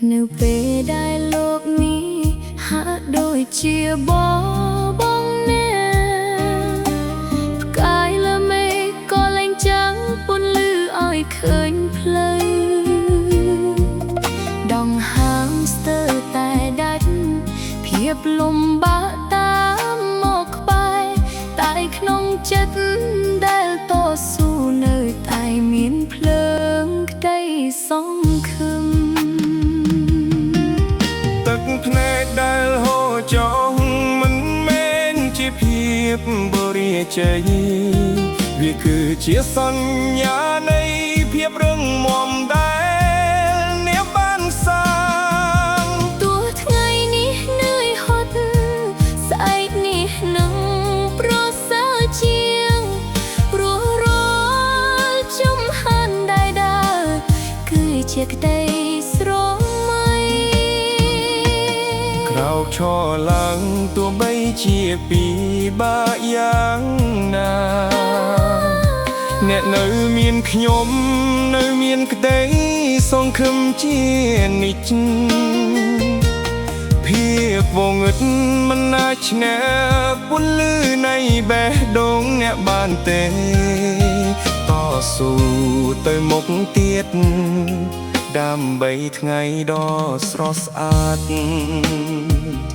នៅពេលដែលលោកនេះហាក់ដូចជាបបងណាផ្កាយលើមេឃក៏លែងចាំងពន្លឺឲ្យឃើញផ្លូវដងហាមស្ទើរតែដាច់ភាពលំបាកតាមមកក្បែរតែក្នុងចិត្តដែលតស៊ូនៅតែមានភ្លើងក្តីសង្ឃឹមទឹកភ្នែកដែលហូរចុះមិនមែនជាភាពបរិយាជ័យវាគឺជាសញ្ញានៃភាពរឹងមាំដែលអ្នកបានសាងទោះថ្ងៃនេះនឿយហត់ស្អែកនេះនឹងប្រសើរជាងព្រោះរាល់ជំហានដែលដើរគឺជាក្តីស្រមៃក្រោកឈរឡើងទោះបីជាពិបាកយ៉ាងណាអ្នកនៅមានខ្ញុំនៅមានក្តីសង្ឃឹមជានិច្ចភាពវងឹតមិនអាចឈ្នះពន្លឺនៃបេះដូងអ្នកបានទេតស៊ូទៅមុខទៀតដើម្បីថ្ងៃដ៏ស្រស់ស្អាត